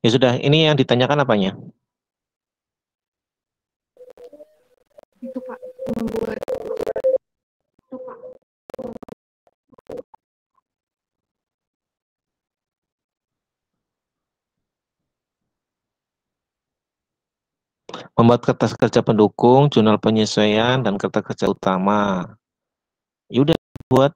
Ya sudah, ini yang ditanyakan apanya? Itu Pak, membuat Membuat kertas kerja pendukung, jurnal penyesuaian, dan kertas kerja utama. Ya udah buat.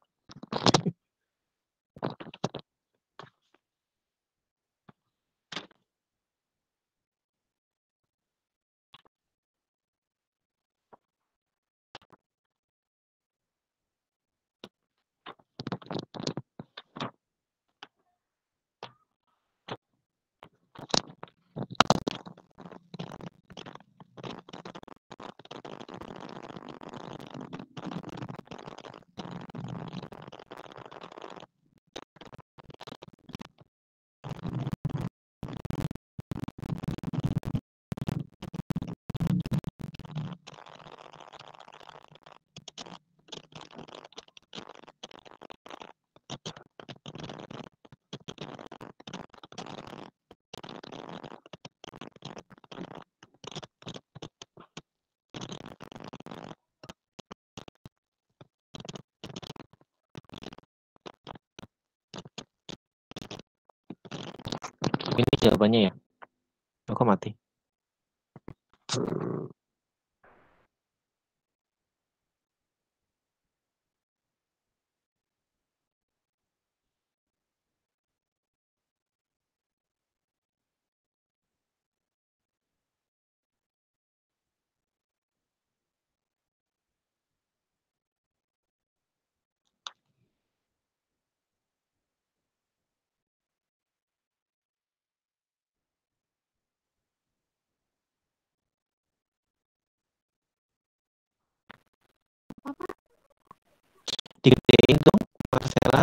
Ini jawabannya ya. Aku mati. Digedein dong, Marcella.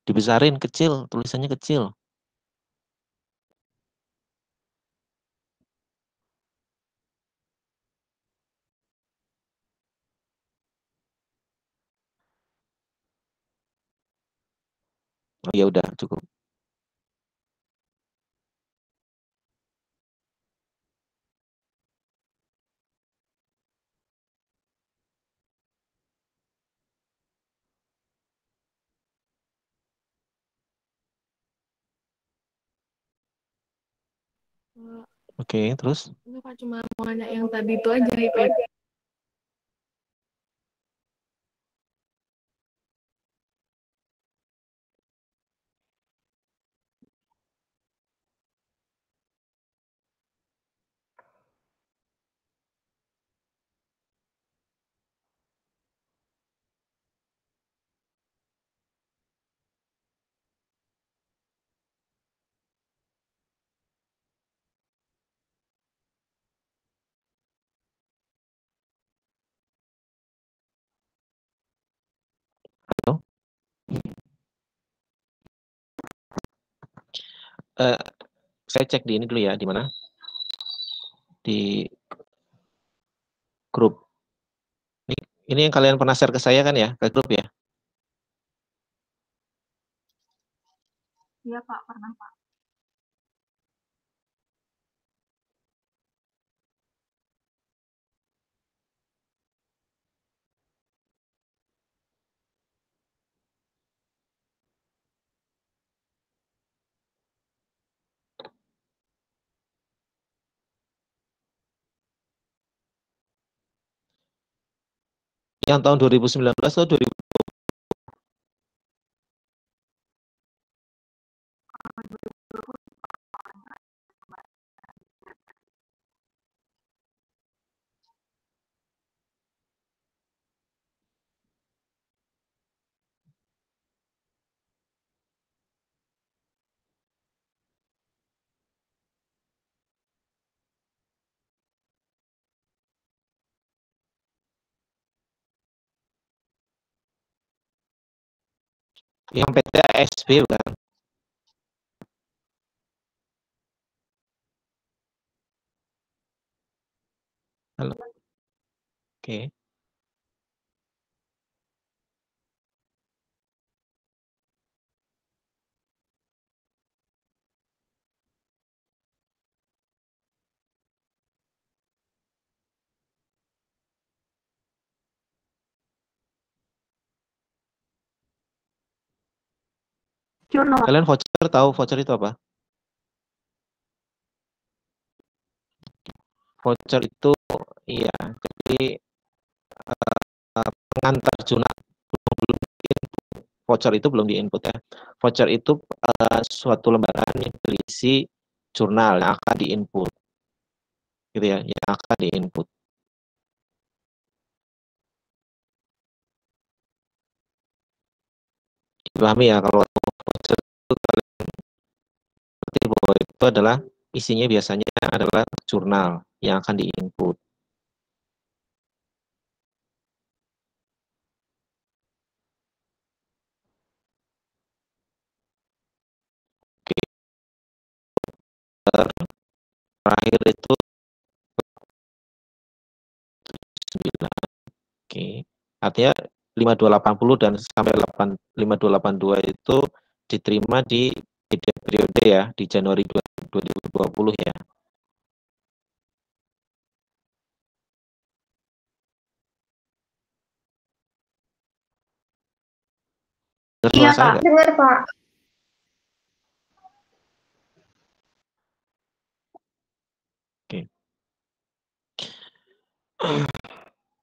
Dibesarin kecil, tulisannya kecil. Oh ya udah cukup. Oke, terus enggak Pak, cuma mau nanya yang tadi itu aja IP. halo. Eh, saya cek di ini dulu ya, di mana? Di grup. Ini yang kalian pernah share ke saya kan ya, ke grup ya? Iya Pak, pernah Pak. Yang tahun 2019 atau 2000? Yang PT ASB bukan? Halo. Oke. Jurnal. Kalian voucher tahu voucher itu apa? Voucher itu iya, jadi pengantar jurnal belum voucher itu belum di-input ya. Voucher itu suatu lembaran yang berisi jurnal yang akan di-input. Gitu ya, yang akan di-input. Dipahami ya kalau voucher itu kalian ngerti bahwa itu adalah isinya biasanya adalah jurnal yang akan di-input. Oke, terakhir itu 9. Oke. Artinya 5280 dan sampai 5282 itu diterima di periode ya di Januari 2020 ya. Iya Pak, dengar Pak. Oke.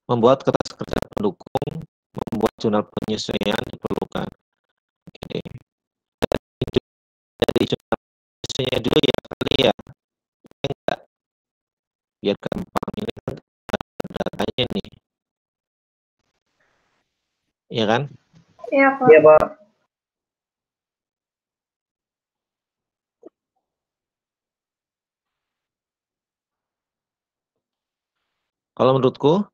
Membuat kertas kerja pendukung, membuat jurnal penyesuaian diperlukan. Oke. Dari jurnal penyesuaian dulu ya kali ya. Enggak. Biar gampang ini kan datanya nih. Iya kan? Iya Pak. Iya Pak. Kalau menurutku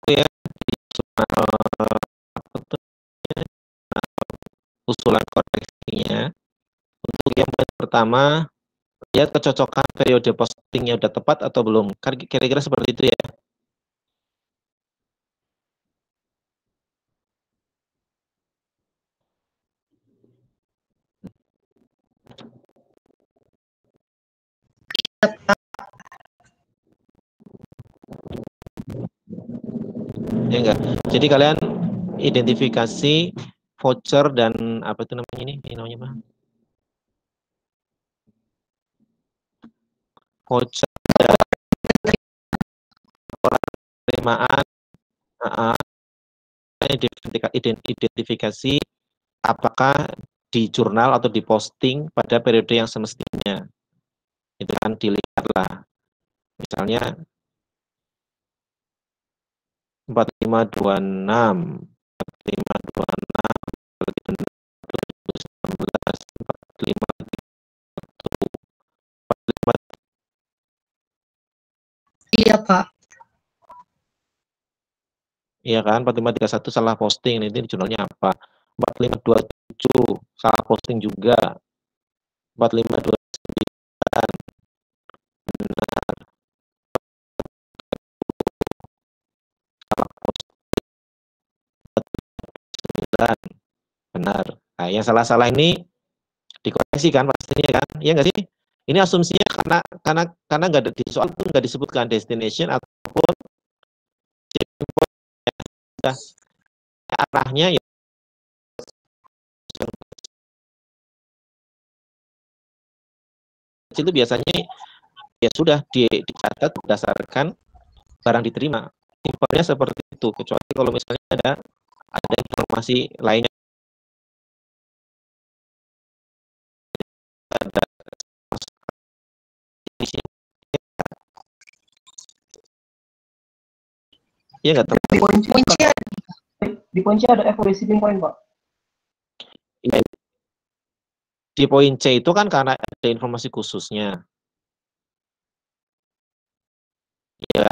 ya di jurnal apa tuh, usulan koreksinya untuk yang pertama lihat kecocokan periode postingnya udah tepat atau belum. Kan kira-kira seperti itu ya. Ya enggak. Jadi kalian identifikasi voucher dan apa itu namanya ini namanya apa? Voucher dan penerimaan, identifikasi apakah di jurnal atau di posting pada periode yang semestinya. Itu kan dilihatlah. Misalnya 4526, 4526, 2019, 4531. Iya Pak. Iya kan, 4531 salah posting, ini jurnalnya apa? 4527 salah posting juga. 4529 benar, salah posting benar. Nah, yang salah-salah ini dikoreksi kan pastinya kan? Iya nggak sih? Ini asumsinya karena nggak ada di soal itu nggak disebutkan destination ataupun arahnya ya itu biasanya ya sudah dicatat berdasarkan barang diterima. Simpelnya seperti itu, kecuali kalau misalnya ada informasi lainnya, ada ya nggak tahu. Di kunci ada FOB shipping point Pak. Ya, di poin C itu kan karena ada informasi khususnya. Ya,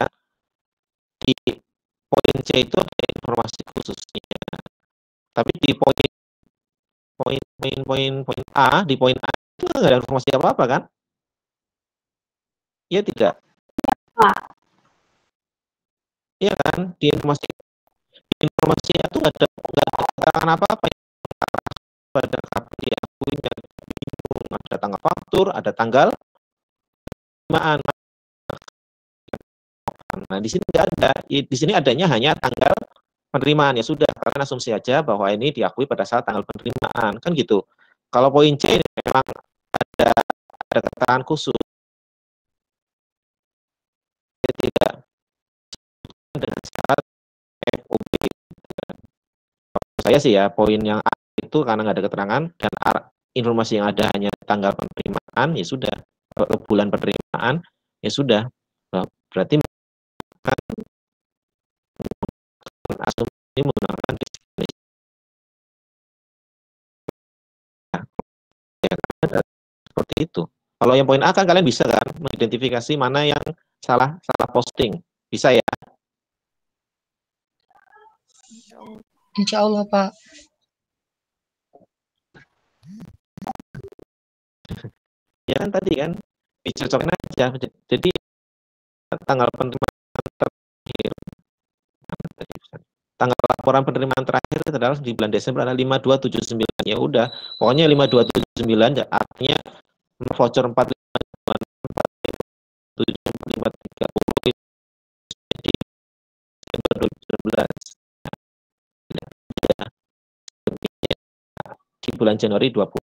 di poin C itu ada informasi khususnya. Tapi di poin A, di poin A itu nggak ada informasi apa-apa kan? Iya tidak? Iya kan? Di informasinya itu nggak ada keterangan apa-apa. Ada kapan diakui, ada tanggal faktur, ada tanggal penerimaan. Nah, Di sini nggak ada. Di sini adanya hanya tanggal penerimaan. Ya sudah, kalian asumsi aja bahwa ini diakui pada saat tanggal penerimaan, kan gitu. Kalau poin C memang ada keterangan khusus, tidak dengan syarat FOB. Saya sih ya, poin yang A itu karena nggak ada keterangan dan informasi yang ada hanya tanggal penerimaan, ya sudah, bulan penerimaan, ya sudah. Berarti asumsi menggunakan definisi ya, seperti itu. Kalau yang poin A kan kalian bisa kan mengidentifikasi mana yang salah posting, bisa ya? Insya Allah, Pak. Ya kan tadi kan dicocokkan aja. Jadi tanggal penerimaan terakhir, tanggal laporan penerimaan terakhir adalah di bulan Desember adalah 5279. Ya udah, pokoknya 5279 artinya voucher 4530 di Desember 2019. Di bulan Januari 20.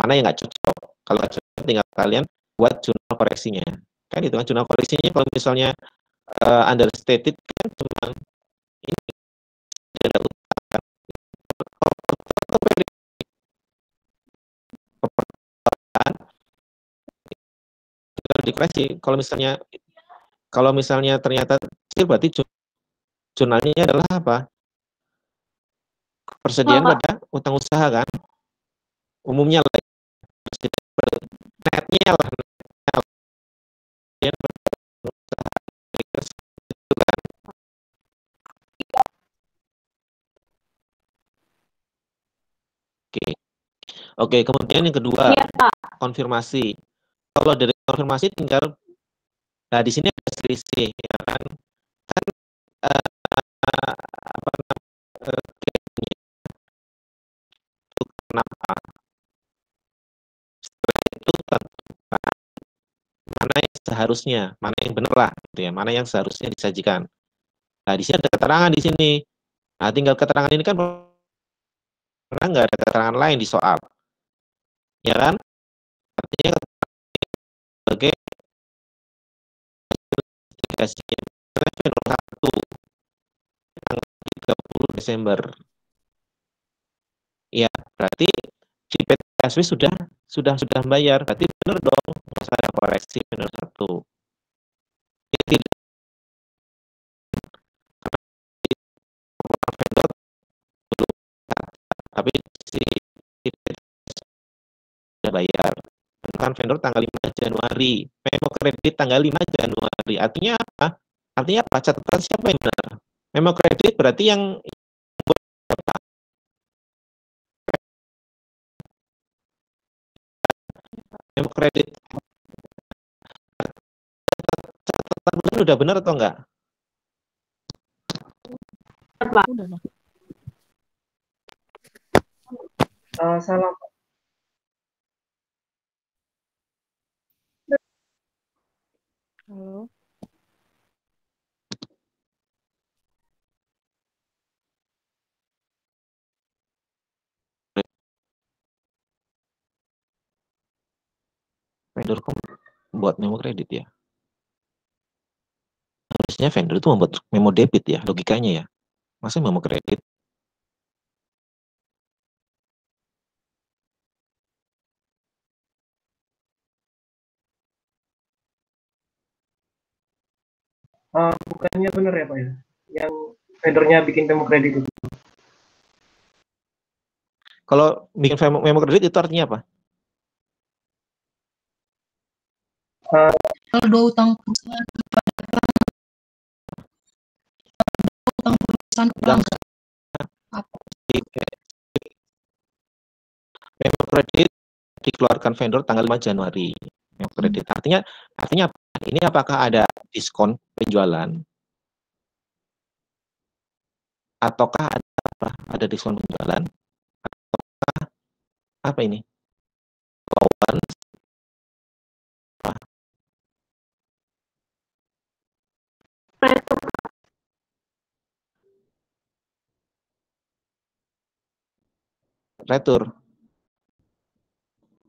Mana yang nggak cocok? Kalau nggak cocok, tinggal kalian buat jurnal koreksinya. Kan itu kan jurnal koreksinya kalau misalnya understated kan cuma ini ada utang. Dikoreksi. Kalau misalnya ternyata kecil, berarti jurnalnya adalah apa? Persediaan pada utang usaha kan? Umumnya lah. Netnya lah. Oke, kemudian yang kedua, konfirmasi. Kalau dari konfirmasi tinggal, nah di sini ada selisih, ya kan? Kan apa namanya? Kenapa? Setelah itu tentukan mana yang seharusnya, mana yang benar lah, gitu ya, mana yang seharusnya disajikan. Nah, di sini ada keterangan di sini. Nah, tinggal keterangan ini kan karena nggak ada keterangan lain di soal, ya kan? Artinya sebagai nomor 1 tanggal 30 Desember. Ya, berarti si PT KSW sudah membayar, berarti benar dong, nggak usah ada koreksi benar satu. Jadi, vendor belum, tapi si PT sudah bayar. Kan vendor tanggal 5 Januari, memo kredit tanggal 5 Januari. Artinya apa? Artinya apa? Catatan siapa yang benar? Memo kredit berarti yang apa? Memo kredit catatan bulan udah benar atau enggak? Salah. Halo. Vendor kok buat memo kredit ya? Harusnya vendor itu membuat memo debit ya, logikanya ya. Masa memo kredit? Bukannya benar ya Pak ya? Yang vendornya bikin memo kredit itu. Kalau bikin memo kredit itu artinya apa? Kalau dua utang perusahaan Enggak. apa? Memo kredit dikeluarkan vendor tanggal 5 Januari. Memo kredit. Artinya apa? Ini apakah ada diskon penjualan? Ataukah ada apa? Ada diskon penjualan? Ataukah apa ini? Allowance? Retur.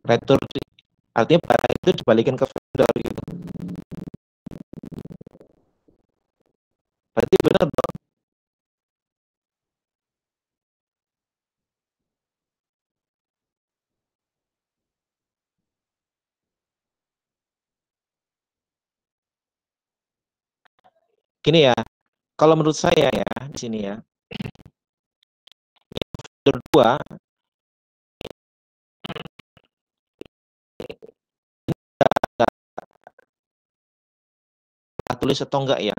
Retur artinya barang itu dibalikin ke vendor gitu. Berarti benar dong. Gini ya, kalau menurut saya ya di sini ya, vendor 2 tulis atau enggak ya?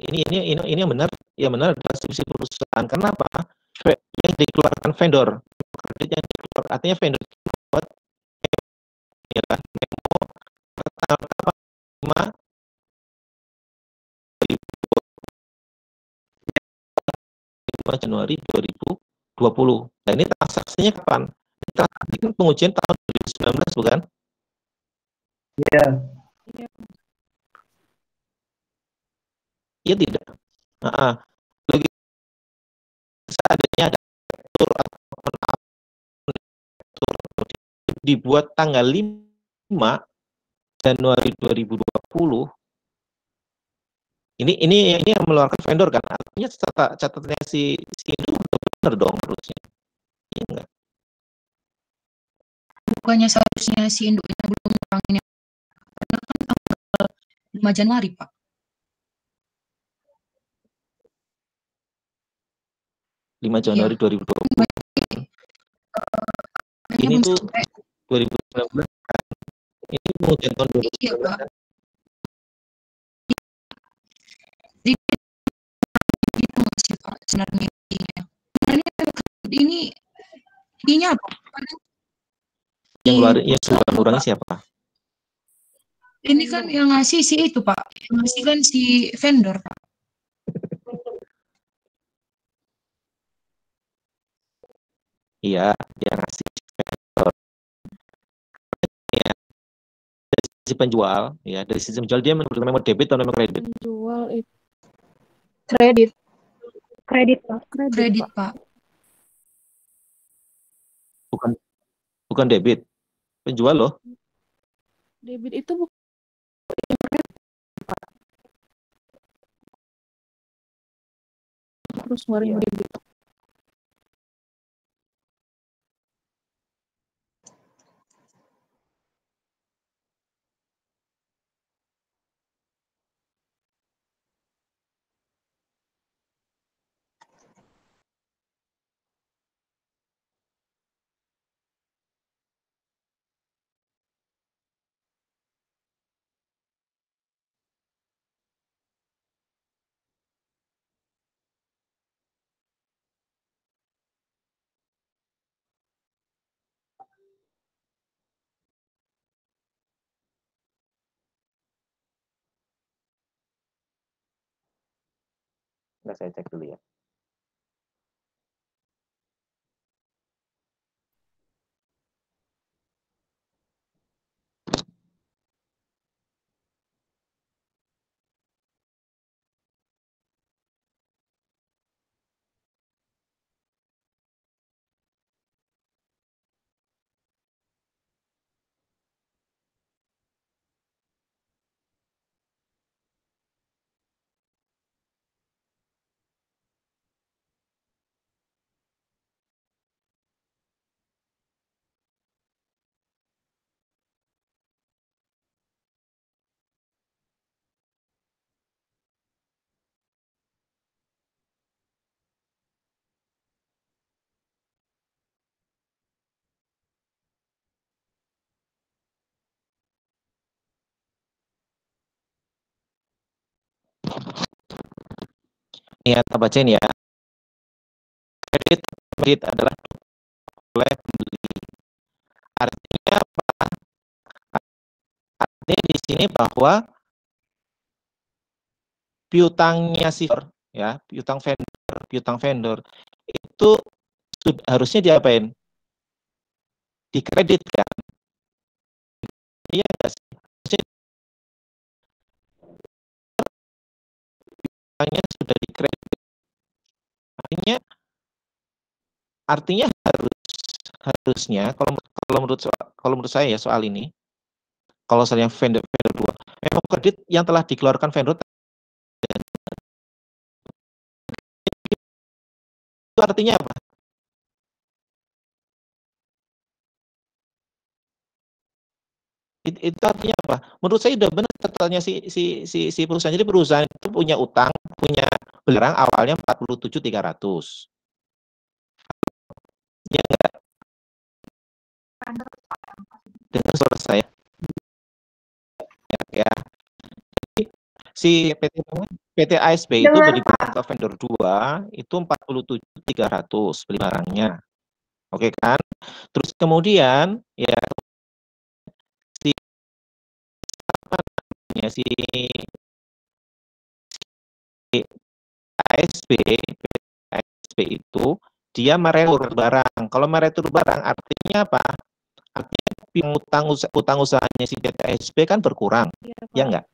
Ini yang benar, yang benar adalah subsidi perusahaan. Kenapa? Yang dikeluarkan vendor, kredit yang dikeluarkan, artinya vendor buat ya memo tanggal 5 Januari 2020. Nah ini transaksinya kapan? Transaksi kan pengujian tahun 2019 bukan? Iya. Iya tidak. Lagi seadanya ada atur ataupun atur dibuat tanggal 5 Januari 2020. Ini yang mengeluarkan vendor kan, artinya catatannya si itu udah benar dong harusnya. Iya enggak? Bukannya seharusnya si induknya belum ngurangin yang karena kan tanggal 5 Januari, Pak. Lima Januari 2020. Ini Belum tuh sampai. 2019 kan. Ini pengujian tahun 2019 Iya, Pak. kan. Jadi gitu nggak sih, Pak, sebenarnya intinya. Sebenarnya ininya apa? Yang keluar yang sudah kurangnya siapa? Ini kan yang ngasih si itu, Pak. Yang ngasih kan si vendor, Pak. Iya, yang ngasih vendor. Ya, dari sisi penjual, ya dari sisi penjual dia menerima memang debit atau memang kredit? Penjual itu Kredit. Kredit, Pak. Kredit, Pak. Bukan debit. Penjual loh. Debit itu bukan terus ngeluarin debit. Nah, saya cek dulu ya. Ini ya, kita bacain ya. Kredit adalah oleh pembeli. Artinya apa? Artinya di sini bahwa piutangnya si ya, piutang vendor itu harusnya diapain? Dikreditkan. Iya enggak sih? utangnya sudah dikredit. Artinya harusnya kalau menurut saya ya soal ini, kalau misalnya vendor 2, memo kredit yang telah dikeluarkan vendor itu artinya apa? Itu artinya apa? Menurut saya udah benar catatannya si perusahaan. Jadi perusahaan itu punya utang, punya barang awalnya 47.300. Ya enggak? Dengar suara saya? Ya. Si PT ASB itu Dengar, beribadah ke vendor 2 itu 47.300 beli barangnya. Oke kan? Terus kemudian ya si apa namanya si ASB itu dia meretur barang. Kalau meretur barang artinya apa? Artinya utang usahanya si PT ASB kan berkurang. Iya, Ya Pak. enggak?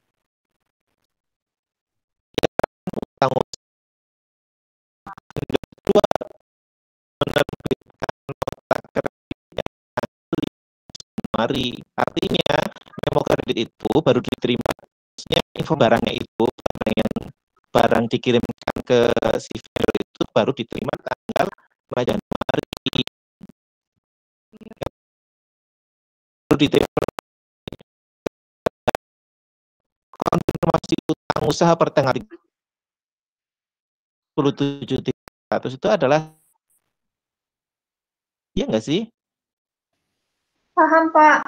Utang dua menerbitkan nota kredit Januari. Artinya memo kredit itu baru diterima info barangnya itu barang dikirimkan ke si vendor itu baru diterima tanggal 5 Januari. Baru diterima konfirmasi utang usaha per tanggal 47.300 itu adalah iya nggak sih? paham Pak.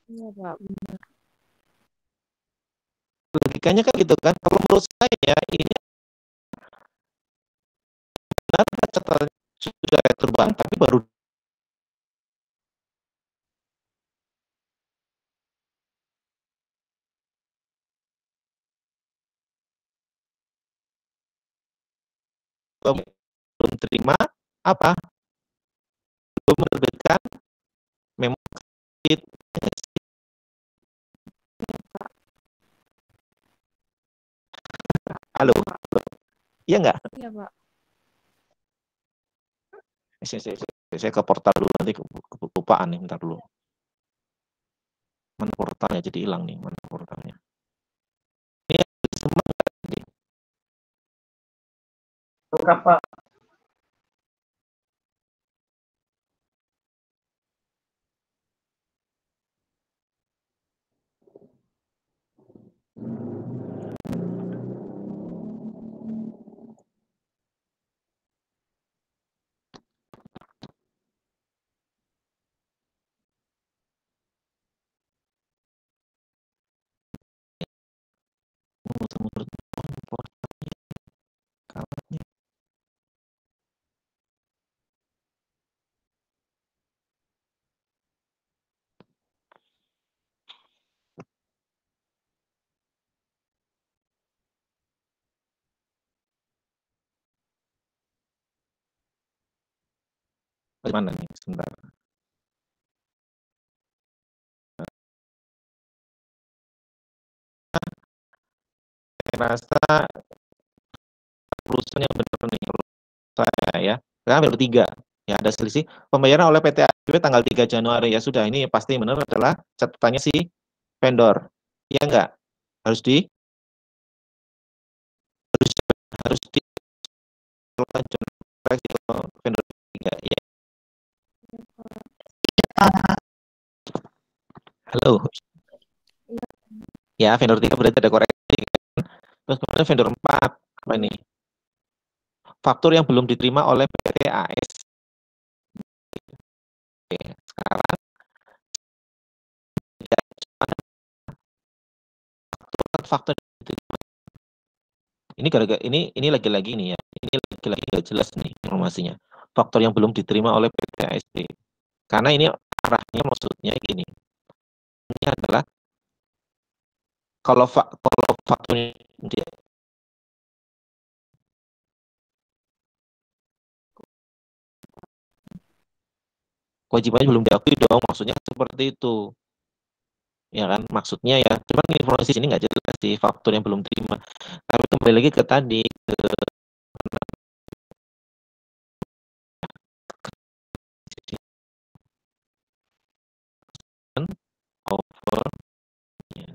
Iya, Pak. Benar. Logikanya kan gitu kan. Kalau menurut saya ini benar catatan sudah terbang tapi baru belum terima apa? Belum menerbitkan memo kredit. Halo, iya nggak? Iya, Pak. Saya ke portal dulu nanti kelupaan nih, bentar dulu. Mana portalnya jadi hilang nih, mana portalnya? Ini semua nggak nih? Lengkap Pak. Mana nih? Sebentar. Saya rasa perusahaan yang benar nih menurut saya ya. Sekarang baru 3. Ya ada selisih pembayaran oleh PT ASB tanggal 3 Januari ya sudah ini pasti benar adalah catatannya si vendor. Ya enggak? Harus harus di vendor 3 ya. Halo. Ya, vendor 3 berarti ada koreksi kan. Terus kemudian vendor 4 apa ini? Faktur yang belum diterima oleh PT AS. Oke, sekarang faktur ini gara-gara ini lagi-lagi nih ya. Ini lagi-lagi nggak jelas nih informasinya. Faktor yang belum diterima oleh PT ASB. Karena ini arahnya maksudnya gini. Ini adalah kalau fakturnya dia kewajibannya belum diakui dong, maksudnya seperti itu. Ya kan, maksudnya ya, cuman informasi sini nggak jelas. si faktur yang belum terima. Tapi kembali lagi ke tadi, ke over ya,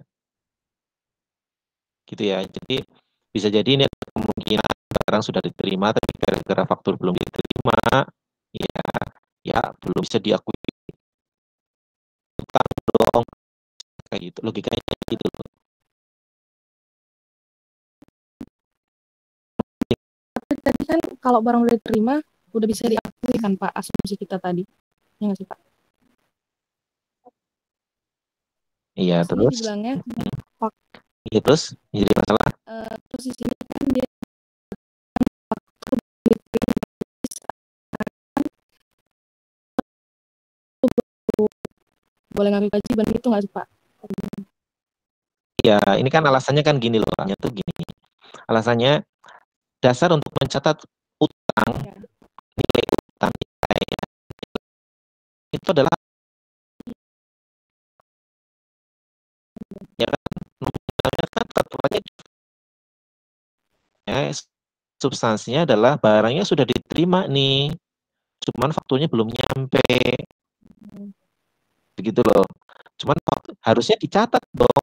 gitu ya. Jadi bisa jadi ini ada kemungkinan barang sudah diterima tapi gara-gara faktur belum diterima, ya ya belum bisa diakui utang dong, kayak gitu. Logikanya gitu. Tapi tadi kan kalau barang udah diterima, udah bisa diakui kan Pak, asumsi kita tadi. Ya nggak sih Pak? Iya, Terus ini terus dibilangnya, iya terus jadi masalah. terus di sini kan dia faktur diterima, boleh ngambil kewajiban gitu nggak sih Pak? Ya, ini kan alasannya kan gini loh, alasannya tuh gini. Alasannya dasar untuk mencatat utang, Ya. nilai utang itu adalah ya kan nominalnya kan tetap aja ya, substansinya adalah barangnya sudah diterima nih, cuman fakturnya belum nyampe, begitu loh. Cuman harusnya dicatat dong,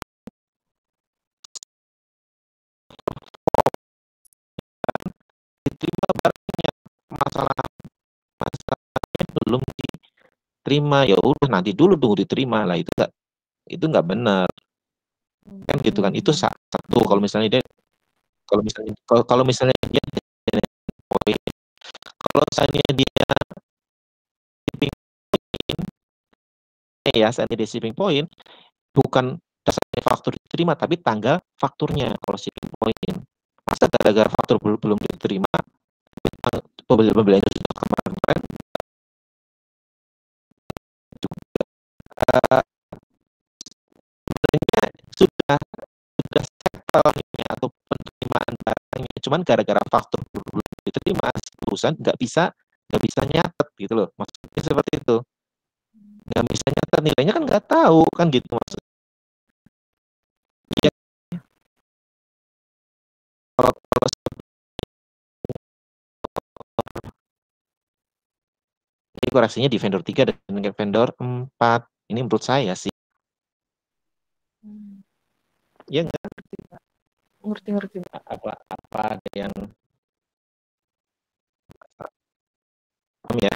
diterima barangnya, masalahnya belum diterima, ya udah nanti dulu tunggu diterima lah, itu nggak benar kan gitu kan. Itu satu kalau misalnya dia kalau misalnya dia poin, kalau misalnya dia shipping point ya, saat dia shipping point bukan dasarnya faktur diterima tapi tanggal fakturnya kalau shipping point. Masa gara-gara faktur belum diterima pembelian itu sudah kemarin juga sebenarnya sudah settle ini atau penerimaan barangnya, cuman gara-gara faktur belum diterima perusahaan nggak bisa nyatet gitu loh, maksudnya seperti itu. Nggak bisa nyatet nilainya kan nggak tahu kan gitu maksudnya. Ya, kalau ini koreksinya di vendor 3 dan vendor 4 ini menurut saya sih ya nggak Ngerti. apa ada yang paham ya.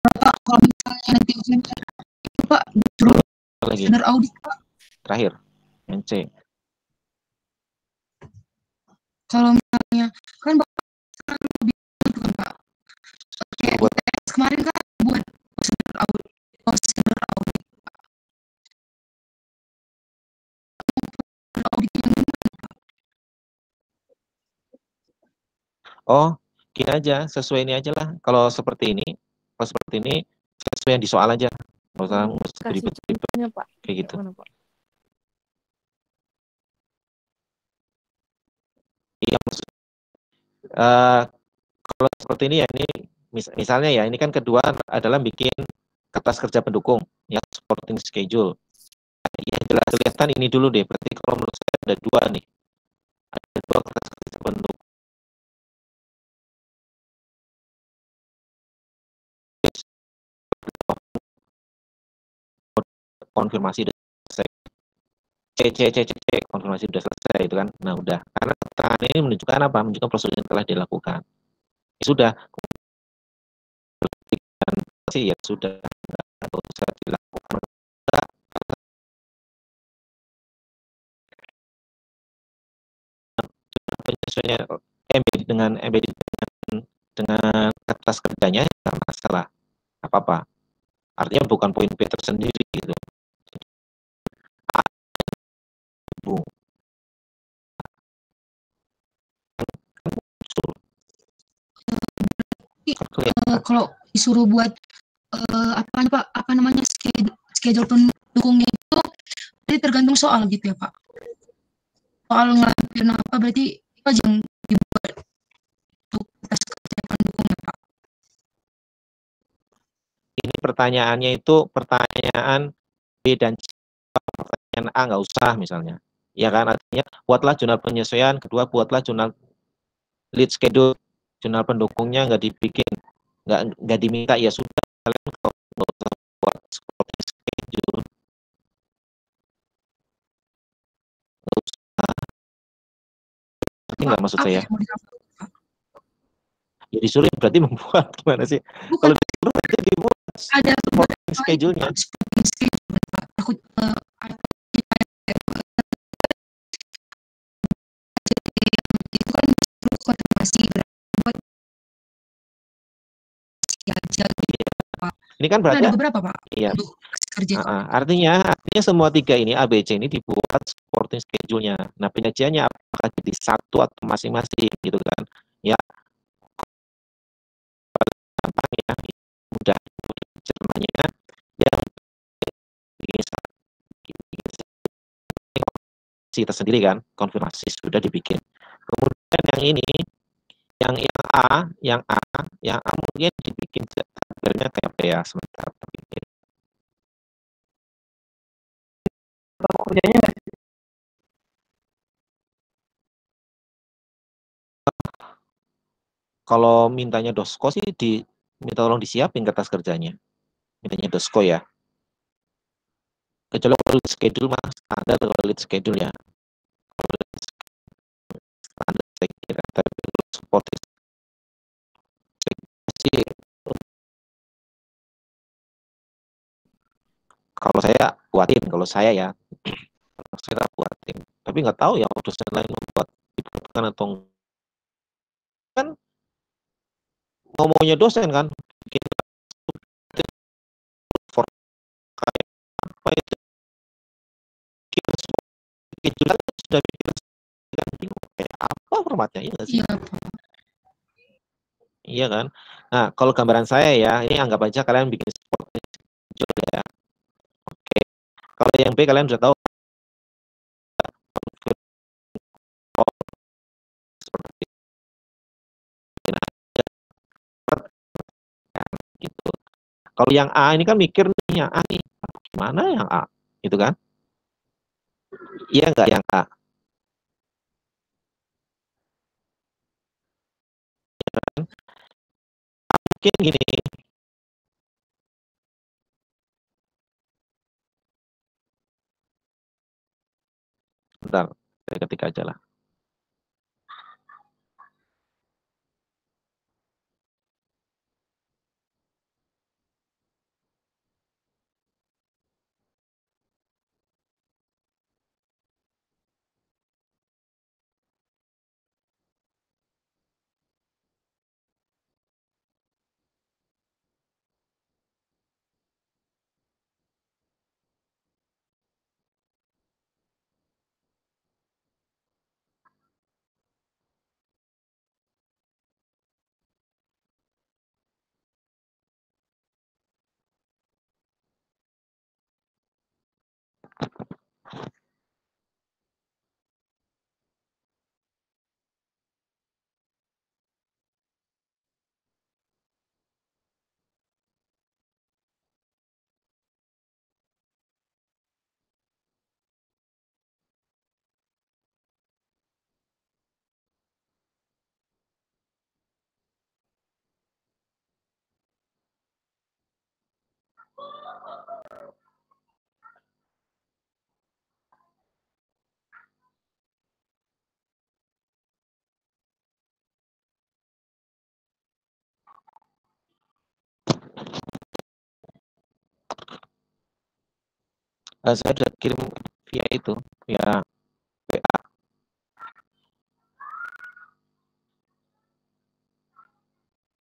Pak, kalau misalnya nanti vendor itu Pak disuruh Lagi vendor audit Pak. terakhir yang C. Kalau misalnya kan Bapak sekarang lebih itu kan Pak. Kayak Buat UTS kemarin kan buat prosedur audit. Audit yang oh gini aja, sesuai ini aja lah kalau seperti ini sesuai yang di soal aja, nggak usah Kasih ribet-ribet contohnya Pak. kayak gitu. Mana, Pak? Iya kalau seperti ini ya, ini misalnya ya, ini kan kedua adalah bikin kertas kerja pendukung yang supporting schedule. Yang jelas kelihatan ini dulu deh, berarti kalau menurut saya ada dua nih, ada dua kertas kerja pendukung konfirmasi udah selesai, konfirmasi udah selesai itu kan. Nah udah, karena keterangan ini menunjukkan apa, menunjukkan prosedur yang telah dilakukan. Ya sudah sih, ya sudah nggak usah dilakukan penyesuaiannya embedded dengan kertas kerjanya, nggak masalah apa-apa. Artinya bukan poin P tersendiri gitu. Bu, kalau disuruh buat apa namanya schedule pendukungnya itu berarti tergantung soal gitu ya Pak. Soal ngelakuin apa berarti itu aja yang dibuat untuk tes kerja pendukungnya Pak. Ini pertanyaannya itu pertanyaan B dan C. yang A nggak usah misalnya. Ya kan, artinya buatlah jurnal penyesuaian, kedua buatlah jurnal lead schedule, jurnal pendukungnya nggak dibikin, nggak diminta, ya sudah, kalian kalau nggak usah buat supporting schedule, nggak usah. Ngerti nggak maksud Apa saya? yang mau di-upload, Pak? Ya disuruh berarti membuat, gimana sih? Bukan, Kalau disuruh berarti dibuat ada beberapa supporting itu, schedule-nya. Pak, supporting schedule, Pak. Aku ada itu kan disuruh konfirmasi buat aja gitu, Pak. Ini kan Kan berarti ada beberapa, Pak, iya. untuk kerja itu. Artinya semua tiga ini ABC ini dibuat supporting schedule-nya. Nah, penyajiannya apakah jadi satu atau masing-masing gitu kan? Ya, gampang ya, mudah cernanya yang kita sendiri kan, konfirmasi sudah dibikin. Kemudian yang ini, yang A mungkin dibikin tabelnya kayak apa ya, sebentar bikin. Kerjanya nggak sih? Kalau mintanya dosko sih minta tolong disiapin kertas kerjanya. Mintanya dosko ya. Kecuali kalau lead schedule mah standar, kalau lead schedule ya. Kalau lead standar saya kira, tapi kalau support sih, kalau saya ya, kalau saya buatin. Tapi nggak tahu ya dosen lain membuat dibutuhkan atau enggak. Kan ngomongnya dosen kan, bikin for kayak apa itu, kita semua schedule sudah bikin kan, bingung kayak apa formatnya, ini nggak sih? Iya, Pak. Iya kan. Nah, kalau gambaran saya ya, ini anggap aja kalian bikin support schedule ya. Oke. Kalau yang B kalian sudah tahu seperti gitu. Kalau yang A ini kan mikir nih, yang A nih, gimana yang A? Gitu kan? Iya nggak yang A? Mungkin gini, bentar, saya ketik aja lah. Saya sudah kirim via itu, via WA.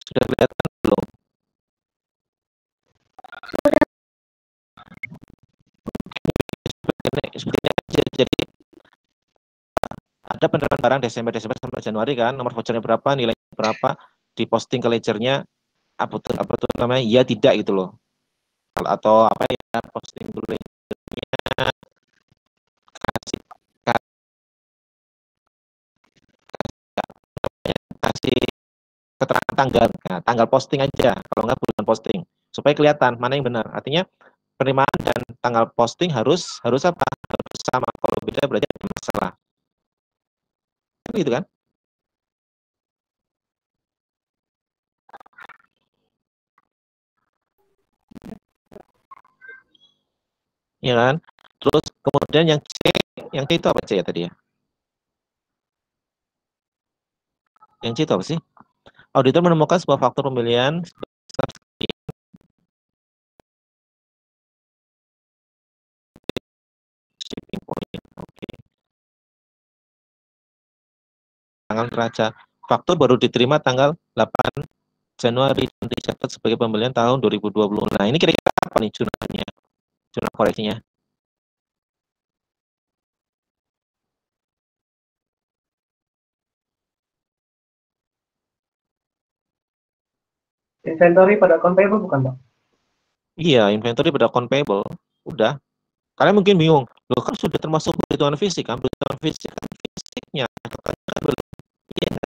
Sudah kelihatan belum? Sebenarnya jadi ada penerimaan barang Desember sampai Januari kan, nomor vouchernya berapa, nilainya berapa, diposting ke ledgernya, apa tuh namanya, iya tidak gitu loh, atau apa ya, posting dulu ledgernya, kasih kasih keterangan tanggal, nah, tanggal posting aja, kalau nggak bulan posting, supaya kelihatan mana yang benar. Artinya penerimaan dan tanggal posting harus apa? Harus sama. Kalau beda berarti ada masalah. Kan gitu kan? Iya kan? Terus kemudian yang C itu apa C ya tadi ya? Yang C itu apa sih? Auditor menemukan sebuah faktor pembelian shipping point. Oke. Tanggal neraca. Faktur baru diterima tanggal 8 Januari dan dicatat sebagai pembelian tahun 2020. Nah, ini kira-kira apa nih jurnalnya? Jurnal koreksinya. Inventory pada account payable bukan, Pak? Iya, inventory pada account payable. Udah. Kalian mungkin bingung. Loh kan sudah termasuk perhitungan fisik kan? Perhitungan fisik kan fisiknya. Katanya belum. Iya.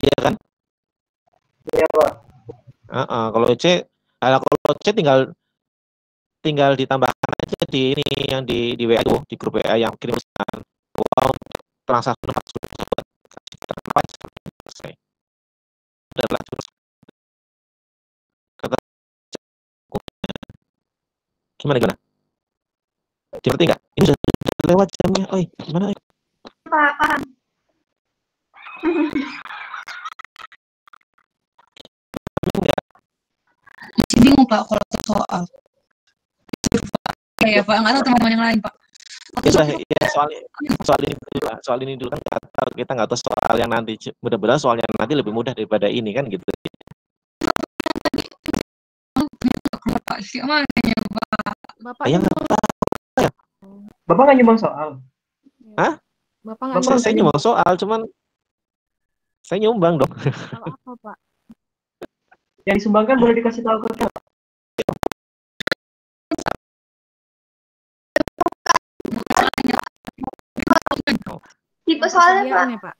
Iya kan? Iya, Pak. Kalau C tinggal ditambahkan aja di ini yang di WA itu, di grup WA yang kirim pesan. Wow, transaksi masuk apa selesai. Udah lanjut. Kata gimana? Dimengerti nggak? Ini sudah lewat jamnya. Oi, gimana? Pak, paham. Enggak. Masih bingung Pak kalau soal. Ya Pak, nggak tahu teman-teman yang lain Pak. Ya, soal ini dulu kan kita nggak tahu soal yang nanti. Mudah-mudahan soal yang nanti lebih mudah daripada ini kan gitu. Pak, siapa ya Pak? Bapak Yang Bapak nggak nyumbang soal? Hah? Bapak nggak Bapak Saya nyumbang soal, cuman saya nyumbang dong. soal apa, Pak? Yang disumbangkan boleh dikasih tahu ke kita? Tipe soalnya, Pak. Persediaan ya, Pak.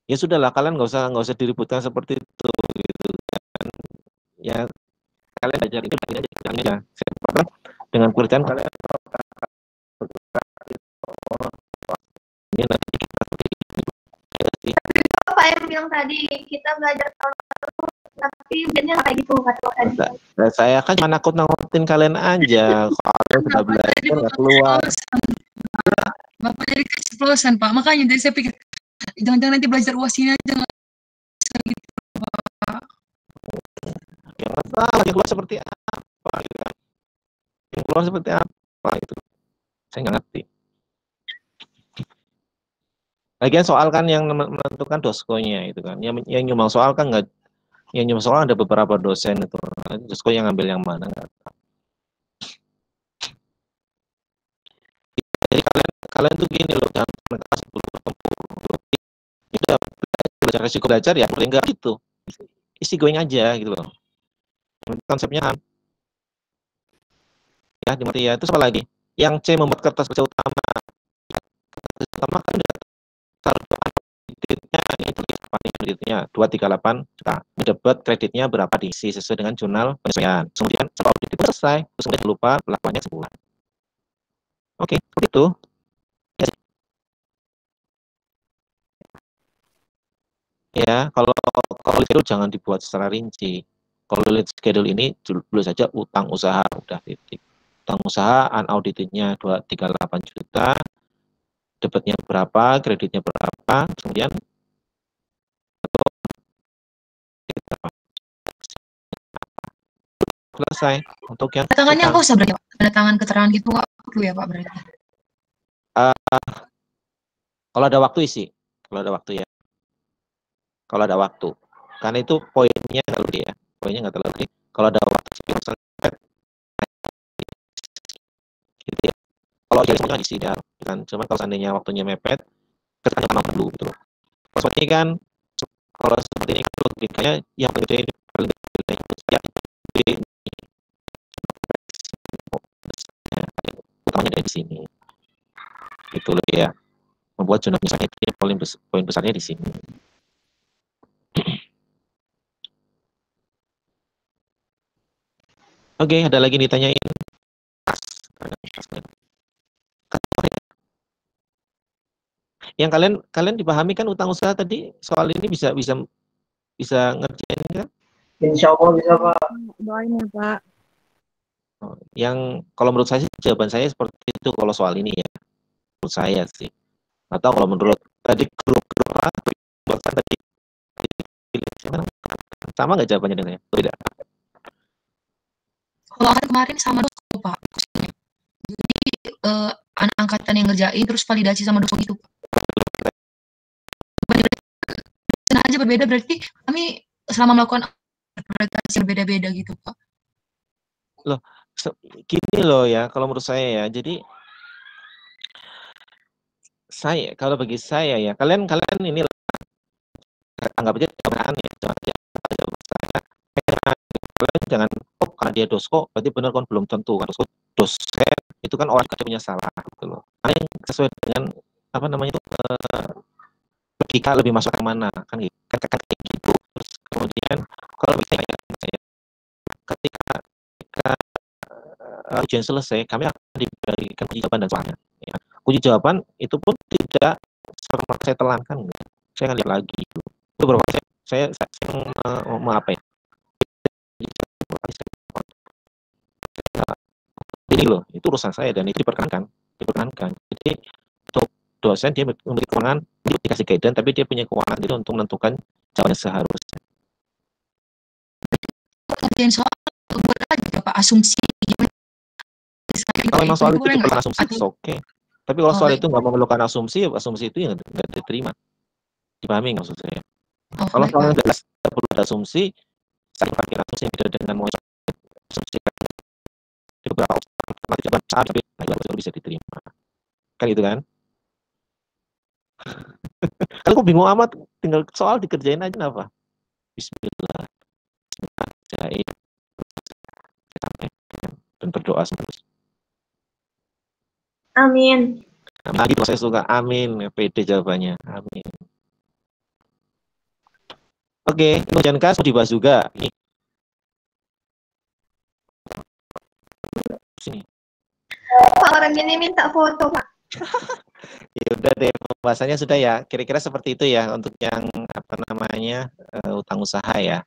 Ya sudahlah, kalian nggak usah diributkan seperti itu gitu kan. Ya kalian belajar itu aja. Dengan pekerjaan kalian ini nanti Bapak yang bilang tadi kita belajar tahun lalu, tapi ujiannya nggak kayak gitu kata Bapak tadi. Nah, saya kan cuma nakut-nakutin kalian aja. Kalau sudah belajar nggak keluar. Bapak jadi keceplosan Pak, makanya dari saya pikir jangan-jangan nanti belajar UAS ini aja nggak bisa gitu Pak. Yang salah, yang keluar seperti apa gitu kan. Yang keluar seperti apa itu. Saya nggak ngerti. Lagian soal kan yang menentukan doskonya itu kan. Yang nyumbang soal kan nggak, yang nyumbang soal ada beberapa dosen itu. Dosko yang ngambil yang mana nggak tahu. Jadi kalian tuh gini loh, jangan kelas itu belajar resiko belajar ya boleh nggak gitu. Isi going aja gitu loh. Konsepnya ya dimengerti ya. Terus apa lagi? Yang C membuat kertas kerja utama. Kertas utama kan udah saldo kreditnya itu kreditnya 238 juta. Dapat kreditnya berapa diisi sesuai dengan jurnal penyesuaian. Kemudian setelah audit itu selesai, terus kemudian lupa pelakuannya sebulan. Oke, seperti itu. Ya, kalau schedule jangan dibuat secara rinci. Kalau lead schedule ini dulu saja utang usaha udah titik. Utang usaha unauditednya 238 juta, debitnya berapa, kreditnya berapa, kemudian selesai. Untuk yang Tangannya nggak usah berarti Pak, ada tangan keterangan gitu nggak perlu ya Pak berarti. kalau ada waktu isi, kalau ada waktu ya. Kalau ada waktu, karena itu poinnya nggak lebih ya, poinnya nggak terlalu. Kalau ada waktu gitu ya. Kalau jadi semuanya isi ya, kan. Cuma kalau seandainya waktunya mepet, kesannya memang perlu gitu loh. Seperti ini kan, kalau seperti ini kan logikanya yang paling gede ya utamanya dari sini, gitu loh ya. membuat zona penyelesaian. Itu poin besarnya di sini. Oke, ada lagi ditanyain? Yang kalian dipahami kan utang usaha tadi, soal ini bisa ngerjain kan? Insya Allah bisa Pak. Doain ya Pak. Yang kalau menurut saya jawaban saya seperti itu kalau soal ini ya, menurut saya sih. Atau kalau menurut tadi grup tadi sama nggak jawabannya dengan saya? Tidak. Kalau angkatan kemarin sama dosen Pak. Jadi anak angkatan yang ngerjain terus validasi sama dosen itu. Dosen aja berbeda berarti kami selama melakukan validasi berbeda-beda gitu Pak. Loh, gini loh ya, kalau menurut saya ya. Jadi kalau bagi saya ya, kalian ini anggap aja tambahan ya, kalian jangan karena dia dosko berarti benar kan, belum tentu kan. Dosen itu kan orang punya salah gitu loh. Yang sesuai dengan apa namanya itu logika lebih masuk ke mana kan gitu. Terus kemudian kalau saya ketika ujian selesai, kami akan diberikan kunci jawaban dan soalnya. Ya. Kunci jawaban itu pun tidak serta saya telankan, gitu. Saya akan lihat lagi. Itu berapa saya mau apa ya? Ini loh, itu urusan saya dan itu diperkenankan. Jadi untuk dosen dia memiliki kewenangan, dia dikasih guidance, tapi dia punya kewenangan itu untuk menentukan jawaban seharusnya. Kemudian soal buat aja Pak asumsi. Kalau memang soal itu bukan asumsi, atau oke. Tapi kalau soal itu nggak memerlukan asumsi, asumsi itu yang nggak diterima. Dipahami nggak maksud saya? Kalau soalnya jelas tidak perlu ada asumsi, saya pakai asumsi yang beda dengan mau asumsi beberapa saat tapi baru bisa diterima. Kan gitu kan? Kalau kok bingung amat, tinggal soal dikerjain aja apa? Bismillah. Jahit. Dan berdoa terus. Amin. Nah, gitu saya suka amin, pede jawabannya. Amin. Oke, ujian kas mau dibahas juga. Nih. Sini. Pak, orang ini minta foto, Pak. Ya udah deh, pembahasannya sudah ya. Kira-kira seperti itu ya untuk yang apa namanya utang usaha ya.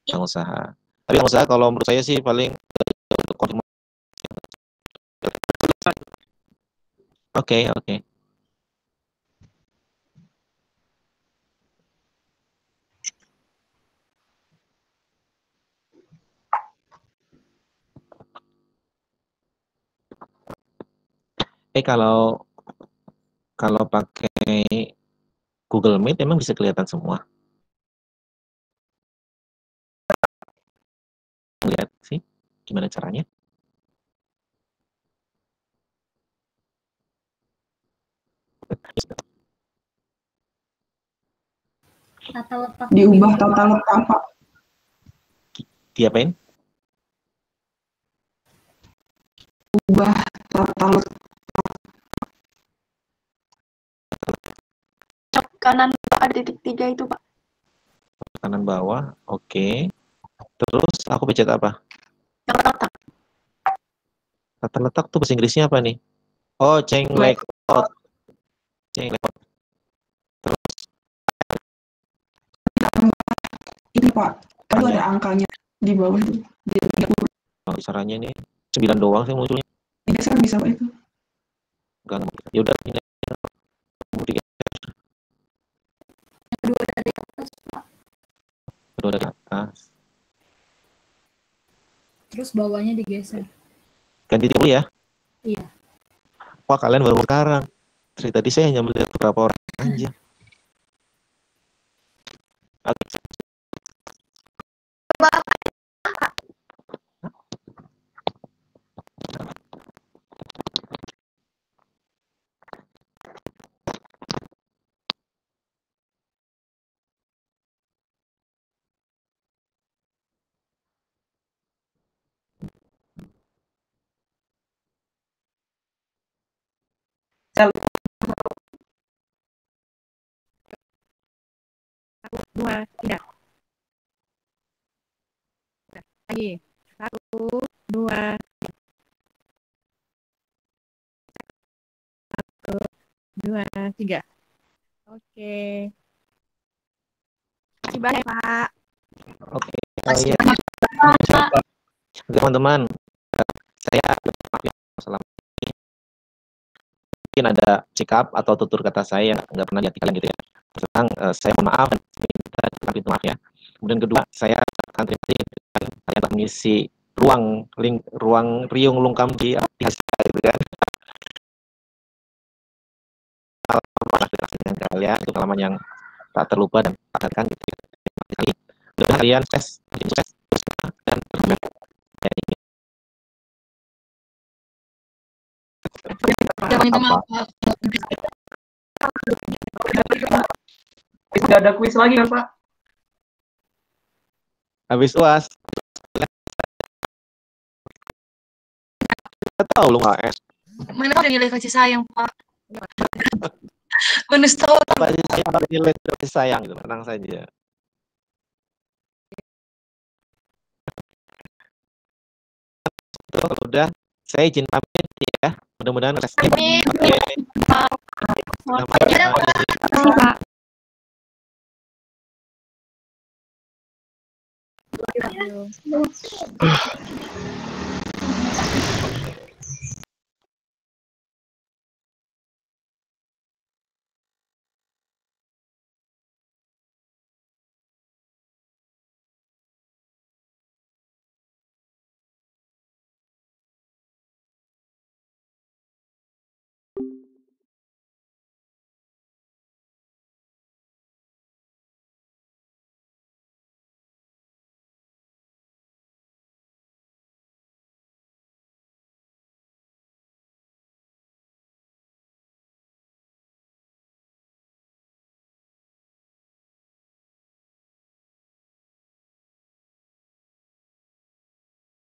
Utang usaha. Tapi utang usaha kalau menurut saya sih paling Oke. Kalau pakai Google Meet emang bisa kelihatan semua. Lihat sih gimana caranya. Tata letak. Diubah tata letak Pak. Diapain? Ubah tata letak. Kanan Pak, ada titik 3 itu Pak. Kanan bawah, oke. Terus aku pencet apa? Letak. Tata letak tuh bahasa Inggrisnya apa nih? Oh, change layout. Change layout. Terus Ini Pak, lalu ada angkanya di bawah itu. caranya ini 9 doang sih munculnya. Digeser bisa Pak itu. Enggak. Ya udah ini. Kedua dari atas. Terus bawahnya digeser. Ganti dulu ya. Iya. Wah, kalian baru sekarang. Dari tadi saya hanya melihat beberapa orang aja. 3. Lagi. 1, 2, 1, 2, 3. Oke. Terima kasih banyak, Pak. Oke, ya. Teman-teman, saya maaf ya, masalah ini. Mungkin ada sikap atau tutur kata saya yang nggak pernah diartikan gitu ya. Tentang saya mohon maaf dan minta pintu maaf ya. Kemudian kedua, saya akan terima kasih dengan kalian telah mengisi ruang riung lungkam di hati saya gitu kan. Pengalaman dengan kalian itu pengalaman yang tak terlupa dan akan gitu. Terima kasih. Mudah-mudahan kalian sukses dan berkembang. Jangan minta maaf. Tidak ada kuis lagi kan Pak? Habis UAS. Kita tahu lu AS. Mana ada nilai kasih sayang, Pak? Bonus tahu. Apa nilai kasih sayang gitu, tenang saja. Kalau udah, saya izin pamit ya. Mudah-mudahan Amin. Pak.